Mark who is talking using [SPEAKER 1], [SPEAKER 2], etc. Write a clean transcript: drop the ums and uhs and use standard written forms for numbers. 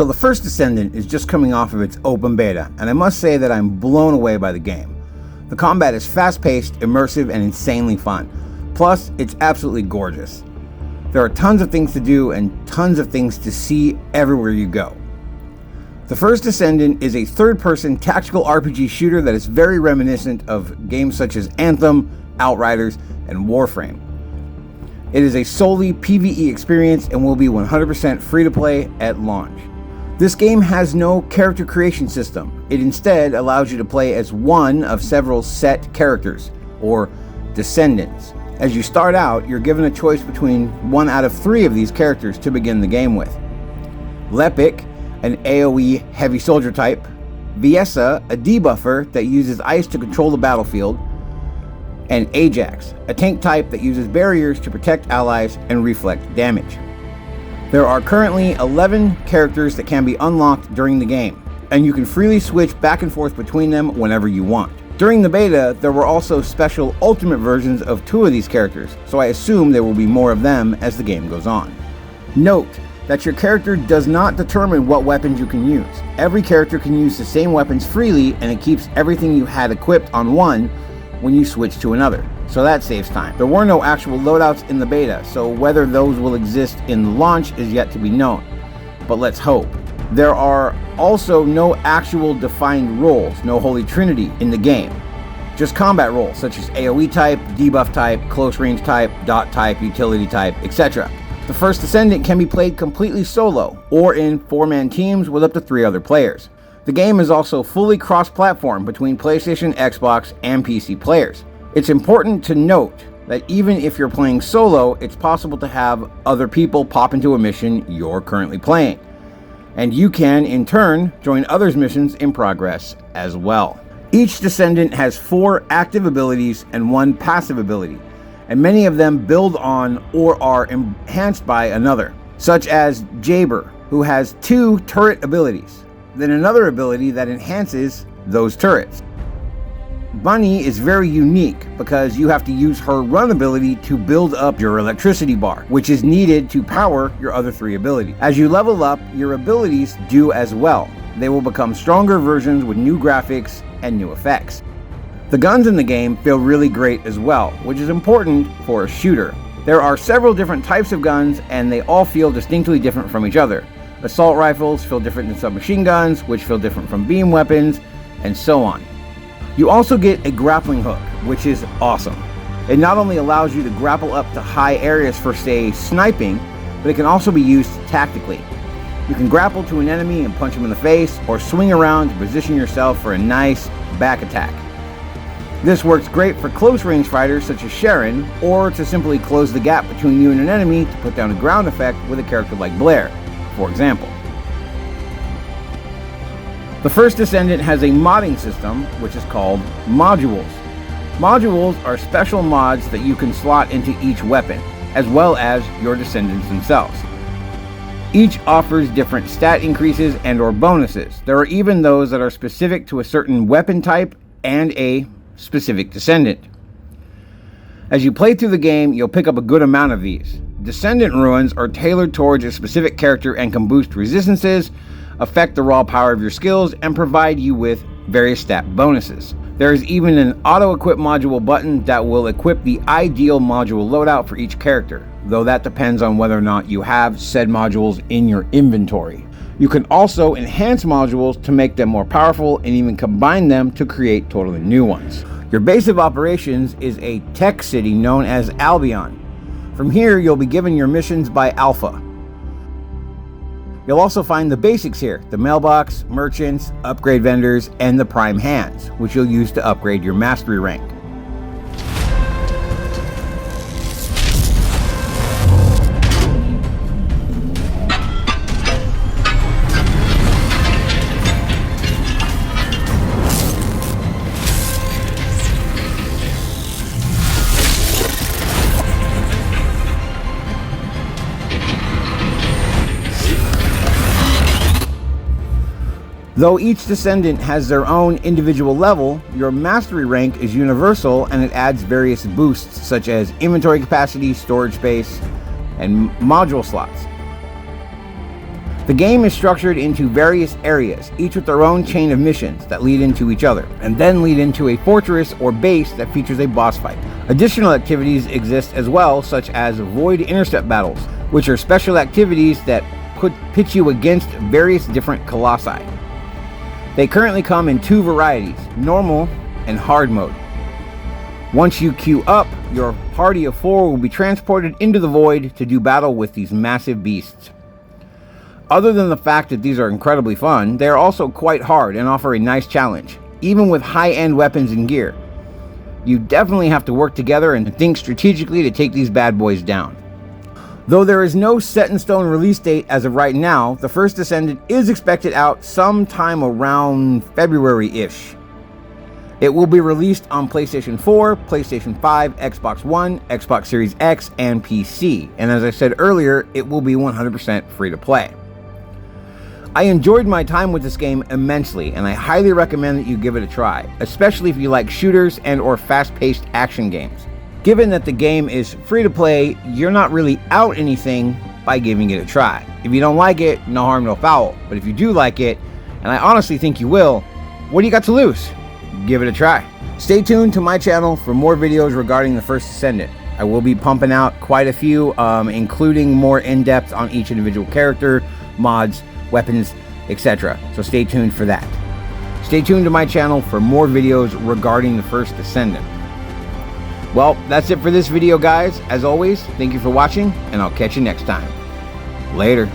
[SPEAKER 1] So the First Descendant is just coming off of its open beta, and I must say that I'm blown away by the game. The combat is fast-paced, immersive, and insanely fun. Plus, it's absolutely gorgeous. There are tons of things to do and tons of things to see everywhere you go. The First Descendant is a third-person tactical RPG shooter that is very reminiscent of games such as Anthem, Outriders, and Warframe. It is a solely PvE experience and will be 100% free-to-play at launch. This game has no character creation system. It instead allows you to play as one of several set characters, or Descendants. As you start out, you're given a choice between one out of 3 of these characters to begin the game with. Lepik, an AoE heavy soldier type, Viessa, a debuffer that uses ice to control the battlefield, and Ajax, a tank type that uses barriers to protect allies and reflect damage. There are currently 11 characters that can be unlocked during the game, and you can freely switch back and forth between them whenever you want. During the beta, there were also special ultimate versions of 2 of these characters, so I assume there will be more of them as the game goes on. Note that your character does not determine what weapons you can use. Every character can use the same weapons freely, and it keeps everything you had equipped on one when you switch to another, so that saves time. There were no actual loadouts in the beta, so whether those will exist in the launch is yet to be known, but let's hope. There are also no actual defined roles, no holy trinity in the game. Just combat roles such as AoE type, debuff type, close range type, dot type, utility type, etc. The First Descendant can be played completely solo, or in 4-man teams with up to 3 other players. The game is also fully cross-platform between PlayStation, Xbox, and PC players. It's important to note that even if you're playing solo, it's possible to have other people pop into a mission you're currently playing. And you can, in turn, join others' missions in progress as well. Each Descendant has 4 active abilities and 1 passive ability, and many of them build on or are enhanced by another, such as Jaber, who has 2 turret abilities, then another ability that enhances those turrets. Bunny is very unique because you have to use her run ability to build up your electricity bar, which is needed to power your other 3 abilities. As you level up, your abilities do as well. They will become stronger versions with new graphics and new effects. The guns in the game feel really great as well, which is important for a shooter. There are several different types of guns and they all feel distinctly different from each other. Assault rifles feel different than submachine guns, which feel different from beam weapons, and so on. You also get a grappling hook, which is awesome. It not only allows you to grapple up to high areas for, say, sniping, but it can also be used tactically. You can grapple to an enemy and punch him in the face, or swing around to position yourself for a nice back attack. This works great for close-range fighters such as Sharon, or to simply close the gap between you and an enemy to put down a ground effect with a character like Blair, for example. The First Descendant has a modding system, which is called modules. Modules are special mods that you can slot into each weapon, as well as your Descendants themselves. Each offers different stat increases and or bonuses. There are even those that are specific to a certain weapon type and a specific Descendant. As you play through the game, you'll pick up a good amount of these. Descendant ruins are tailored towards a specific character and can boost resistances, affect the raw power of your skills, and provide you with various stat bonuses. There is even an auto-equip module button that will equip the ideal module loadout for each character, though that depends on whether or not you have said modules in your inventory. You can also enhance modules to make them more powerful and even combine them to create totally new ones. Your base of operations is a tech city known as Albion. From here, you'll be given your missions by Alpha. You'll also find the basics here, the mailbox, merchants, upgrade vendors, and the prime hands, which you'll use to upgrade your mastery rank. Though each Descendant has their own individual level, your mastery rank is universal and it adds various boosts such as inventory capacity, storage space, and module slots. The game is structured into various areas, each with their own chain of missions that lead into each other, and then lead into a fortress or base that features a boss fight. Additional activities exist as well, such as void intercept battles, which are special activities that could pit you against various different colossi. They currently come in two varieties, normal and hard mode. Once you queue up, your party of 4 will be transported into the void to do battle with these massive beasts. Other than the fact that these are incredibly fun, they are also quite hard and offer a nice challenge, even with high-end weapons and gear. You definitely have to work together and think strategically to take these bad boys down. Though there is no set-in-stone release date as of right now, the First Descendant is expected out sometime around February-ish. It will be released on PlayStation 4, PlayStation 5, Xbox One, Xbox Series X, and PC, and as I said earlier, it will be 100% free to play. I enjoyed my time with this game immensely, and I highly recommend that you give it a try, especially if you like shooters and or fast-paced action games. Given that the game is free to play, you're not really out anything by giving it a try. If you don't like it, no harm, no foul. But if you do like it, and I honestly think you will, what do you got to lose? Give it a try. Stay tuned to my channel for more videos regarding the First Descendant. I will be pumping out quite a few, including more in-depth on each individual character, mods, weapons, etc. So stay tuned for that. Stay tuned to my channel for more videos regarding the First Descendant. Well, that's it for this video, guys. As always, thank you for watching, and I'll catch you next time. Later.